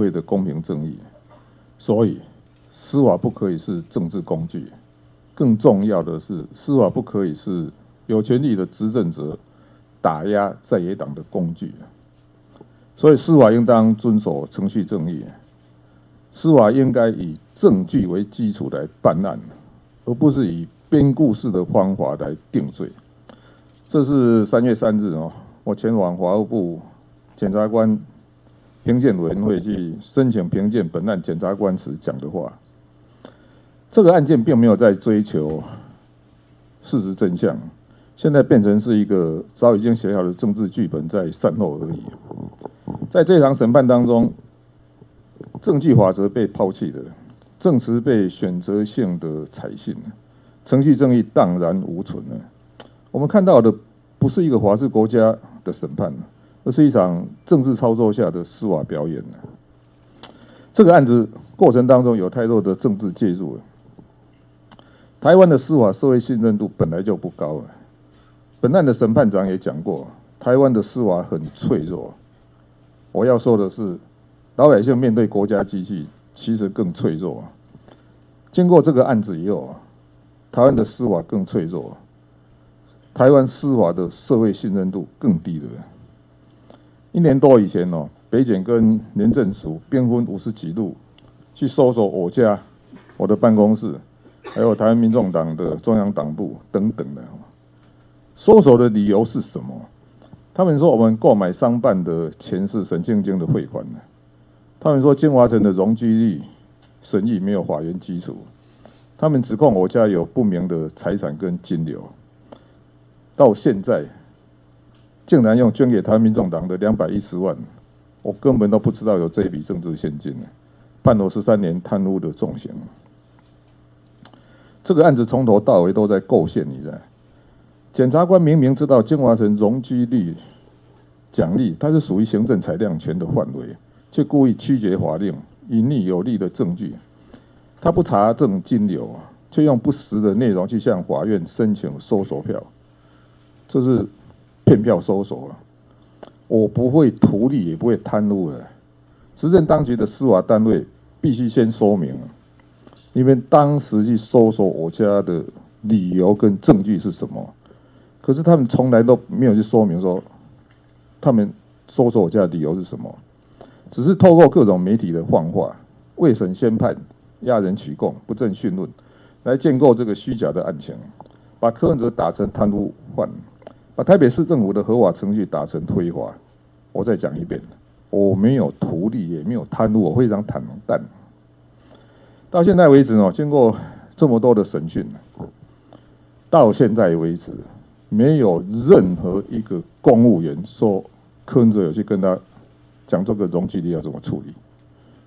会的公平正义。所以，司法不可以是政治工具，更重要的是，司法不可以是有权力的执政者打压在野党的工具。所以，司法应当遵守程序正义，司法应该以证据为基础来办案，而不是以编故事的方法来定罪。这是3月3日我前往法务部检察官评鉴委员会去申请评鉴本案检察官时讲的话。这个案件并没有在追求事实真相，现在变成是一个早已经写好的政治剧本在善后而已。在这场审判当中，证据法则被抛弃了，证词被选择性的采信了，程序正义荡然无存了。我们看到的不是一个法治国家的审判，而是一场政治操作下的司法表演。这个案子过程当中有太多的政治介入了。台湾的司法社会信任度本来就不高了。本案的审判长也讲过，台湾的司法很脆弱。我要说的是，老百姓面对国家机器其实更脆弱。经过这个案子以后，台湾的司法更脆弱，台湾司法的社会信任度更低了。1年多以前北检跟廉政署兵分50几路去搜索我家、我的办公室，还有台湾民众党的中央党部等等的。搜索的理由是什么？他们说我们购买商办的钱是沈庆京的汇款。他们说金华城的容积率审议没有法源基础。他们指控我家有不明的财产跟金流。到现在，竟然用捐给台湾民众党的210万，我根本都不知道有这一笔政治现金，判我13年贪污的重刑。这个案子从头到尾都在构陷，你知道？检察官明明知道金华城容积率奖励，它是属于行政裁量权的范围，却故意曲解法令，隐匿有力的证据。他不查证金流，却用不实的内容去向法院申请搜索票，这是骗票搜索。我不会图利，也不会贪污的。执政当局的司法单位必须先说明，你们当时去搜索我家的理由跟证据是什么。可是他们从来都没有去说明说，他们搜索我家的理由是什么，只是透过各种媒体的放话，未审先判，压人取供，不正讯问，来建构这个虚假的案情，把柯文哲打成贪污犯，把台北市政府的合法程序打成非法。我再讲一遍，我没有图利，也没有贪污，我非常坦荡。到现在为止经过这么多的审讯，到现在为止，没有任何一个公务员说柯文哲有去跟他讲这个容积率要怎么处理，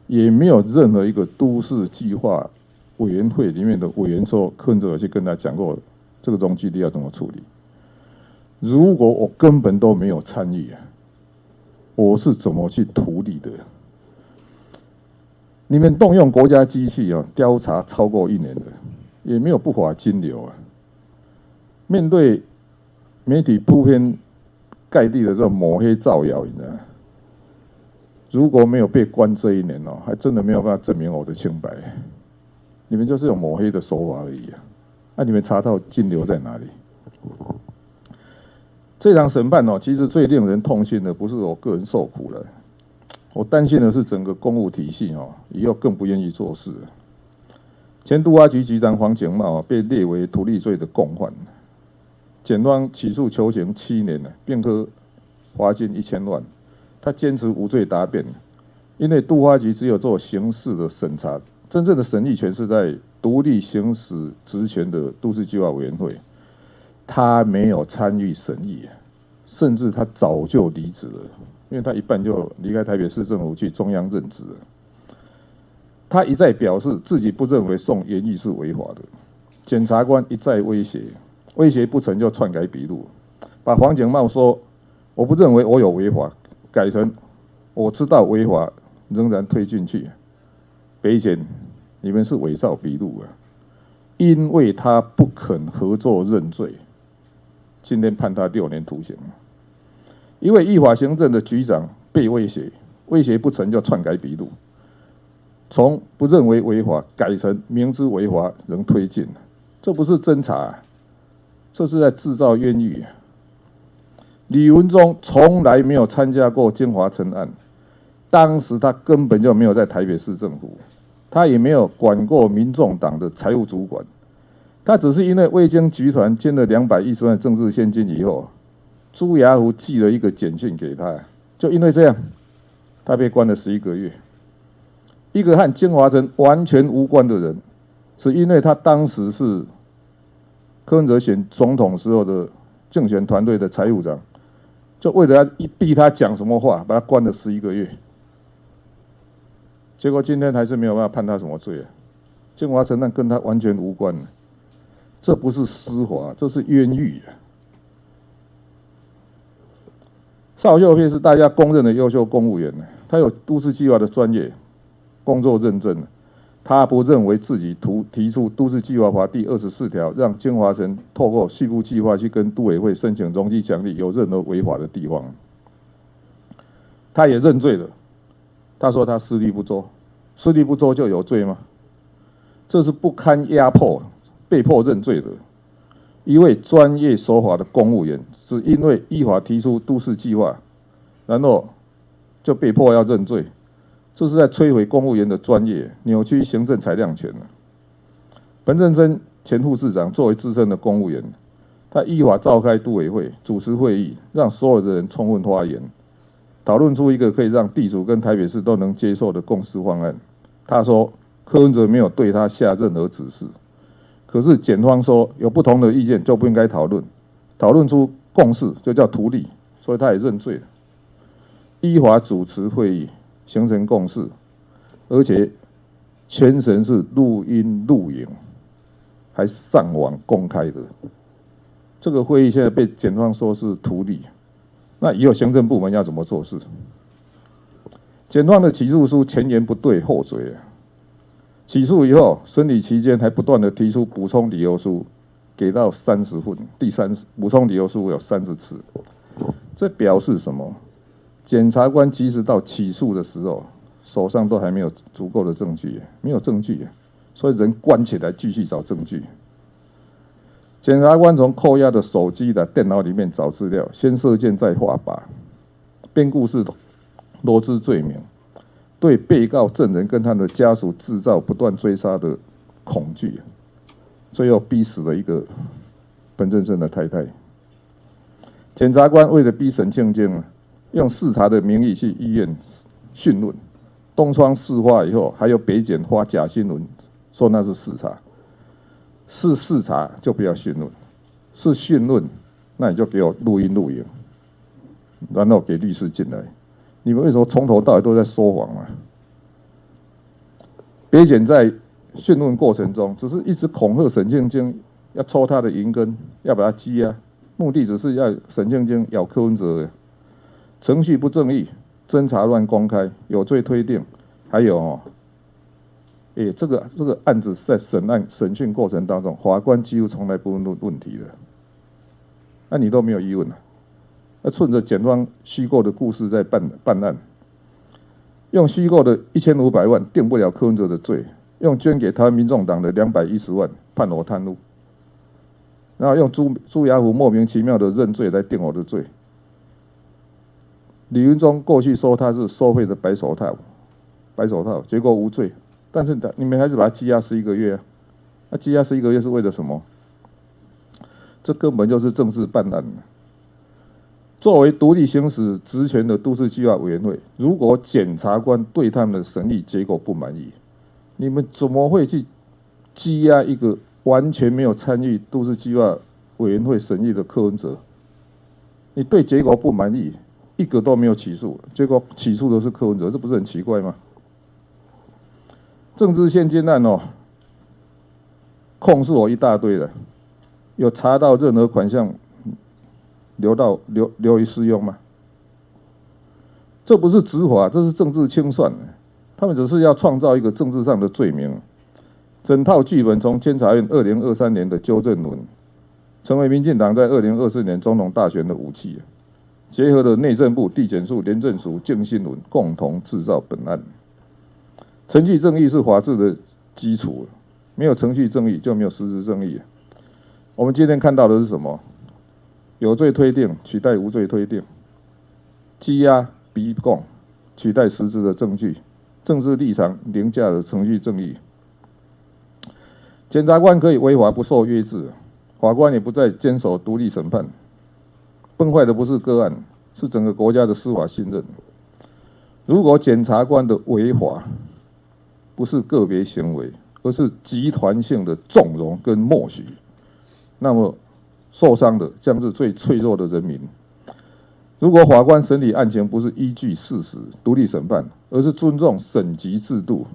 也没有任何一个都市计划委员会里面的委员说柯文哲有去跟他讲过这个容积率要怎么处理。如果我根本都没有参与，我是怎么去图利的？你们动用国家机器调查超过1年了，也没有不法金流啊。面对媒体铺天盖地的这种抹黑造谣，你知道，如果没有被关这1年还真的没有办法证明我的清白。你们就是有抹黑的手法而已啊！那你们查到金流在哪里？这场审判其实最令人痛心的不是我个人受苦了，我担心的是整个公务体系以后更不愿意做事。前都发局局长黄景茂被列为图利罪的共犯。检方起诉求刑7年了，并科罚金1000万。他坚持无罪答辩，因为都发局只有做刑事的审查，真正的审议权是在独立行使职权的都市计划委员会。他没有参与审议，甚至他早就离职了，因为他一半就离开台北市政府去中央任职了。他一再表示自己不认为送研议是违法的，检察官一再威胁。威胁不成就篡改笔录，把黄景茂说我不认为我有违法，改成我知道违法，仍然推进去。北检，你们是伪造笔录啊！因为他不肯合作认罪，今天判他6年徒刑。一位依法行政的局长被威胁，威胁不成就篡改笔录，从不认为违法改成明知违法仍推进，这不是侦查，这是在制造冤狱。李文忠从来没有参加过金华城案，当时他根本就没有在台北市政府，他也没有管过民众党的财务主管，他只是因为味精集团捐了210万政治现金以后，朱雅虎寄了一个简讯给他，就因为这样，他被关了11个月。一个和金华城完全无关的人，是因为他当时是柯文哲选总统时候的竞选团队的财务长，就为了要逼他讲什么话，把他关了11个月。结果今天还是没有办法判他什么罪啊！金华城案跟他完全无关，这不是私华，这是冤狱啊！邵秀佩是大家公认的优秀公务员，他有都市计划的专业。工作认证，他不认为自己提出都市计划法第24条，让金华城透过西部计划去跟都委会申请容积奖励有任何违法的地方。他也认罪了，他说他势力不周，势力不周就有罪吗？这是不堪压迫，被迫认罪的一位专业守法的公务员，只因为依法提出都市计划，然后就被迫要认罪。这是在摧毁公务员的专业，扭曲行政裁量权。彭振生前副市长作为资深的公务员，他依法召开都委会，主持会议，让所有的人充分发言，讨论出一个可以让地主跟台北市都能接受的共识方案。他说柯文哲没有对他下任何指示，可是检方说有不同的意见就不应该讨论，讨论出共识就叫图利，所以他也认罪了。依法主持会议。形成共识，而且全程是录音录影，还上网公开的。这个会议现在被检方说是图利，那以后行政部门要怎么做事？检方的起诉书前言不对后嘴，起诉以后审理期间还不断的提出补充理由书，给到30份，补充理由书有30次，这表示什么？检察官即使到起诉的时候，手上都还没有足够的证据，没有证据，所以人关起来继续找证据。检察官从扣押的手机的电脑里面找资料，先射箭再画靶，编故事罗织罪名，对被告证人跟他的家属制造不断追杀的恐惧，最后逼死了一个彭振生的太太。检察官为了逼沈庆京，用视察的名义去医院讯问，东窗事发以后，还有北检发假新闻，说那是视察，是视察就不要讯问，是讯问，那你就给我录音录影，然后给律师进来。你们为什么从头到尾都在说谎啊？北检在讯问过程中，只是一直恐吓沈庆京，要抽他的银根，要把他羁押，目的只是要沈庆京咬柯文哲。程序不正义，侦查乱公开，有罪推定，还有这个案子在审讯过程当中，法官几乎从来不问问题的，那你都没有疑问啊？那顺着检方虚构的故事在办案，用虚构的1500万定不了柯文哲的罪，用捐给台湾民众党的210万判我贪污，然后用朱雅虎莫名其妙的认罪来定我的罪。李文忠过去说他是收贿的白手套，结果无罪，但是你们还是把他羁押11个月啊？那羁押11个月是为了什么？这根本就是政治办案。作为独立行使职权的都市计划委员会，如果检察官对他们的审理结果不满意，你们怎么会去羁押一个完全没有参与都市计划委员会审议的柯文哲？你对结果不满意，一个都没有起诉，结果起诉的是柯文哲，这不是很奇怪吗？政治现金案控诉我一大堆的，有查到任何款项流于私用吗？这不是执法，这是政治清算。他们只是要创造一个政治上的罪名。整套剧本从监察院2023年的纠正论，成为民进党在2024年总统大选的武器，结合了内政部、地检署、廉政署、靳新闻共同制造本案。程序正义是法治的基础，没有程序正义就没有实质正义。我们今天看到的是什么？有罪推定取代无罪推定，羁押逼供取代实质的证据，政治立场凌驾的程序正义。检察官可以违法不受约制，法官也不再坚守独立审判。崩坏的不是个案，是整个国家的司法信任。如果检察官的违法不是个别行为，而是集团性的纵容跟默许，那么受伤的将是最脆弱的人民。如果法官审理案情不是依据事实独立审判，而是尊重审级制度，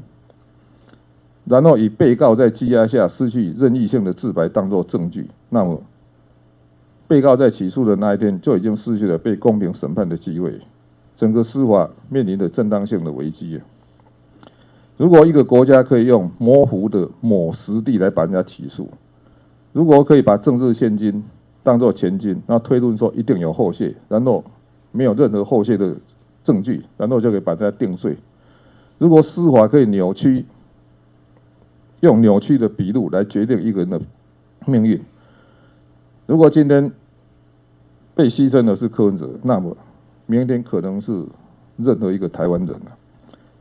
然后以被告在羁押下失去任意性的自白当作证据，那么被告在起诉的那一天就已经失去了被公平审判的机会，整个司法面临的正当性的危机。如果一个国家可以用模糊的某实地来把人家起诉，如果可以把政治现金当作前金，然后推论说一定有后谢，然后没有任何后谢的证据，然后就可以把人家定罪。如果司法可以用扭曲的笔录来决定一个人的命运，如果今天被牺牲的是柯文哲，那么明天可能是任何一个台湾人了。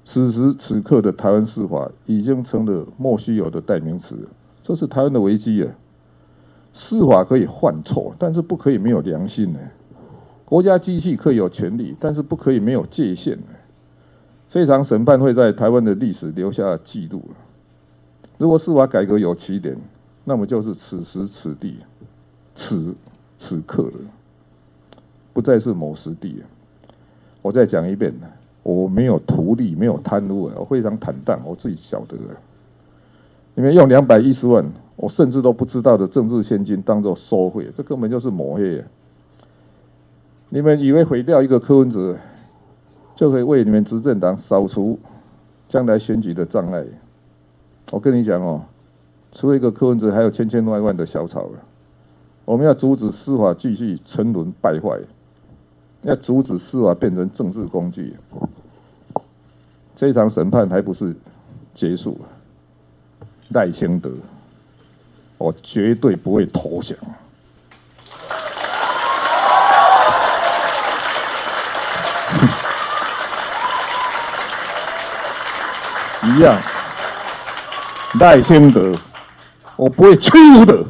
此时此刻的台湾司法已经成了莫须有的代名词，这是台湾的危机啊！司法可以犯错，但是不可以没有良心呢。国家机器可以有权利，但是不可以没有界限呢。这场审判会在台湾的历史留下记录。如果司法改革有起点，那么就是此时此地、此刻了，不再是某时地。我再讲一遍，我没有图利，没有贪污，我非常坦荡，我自己晓得。你们用210万，我甚至都不知道的政治现金当作收贿，这根本就是抹黑。你们以为毁掉一个柯文哲，就可以为你们执政党扫除将来选举的障碍？我跟你讲哦，除了一个柯文哲，还有千千万万的小草。我们要阻止司法继续沉沦败坏，要阻止司法变成政治工具。这一场审判还不是结束，赖清德，我绝对不会投降。一样，赖清德，我不会屈服的。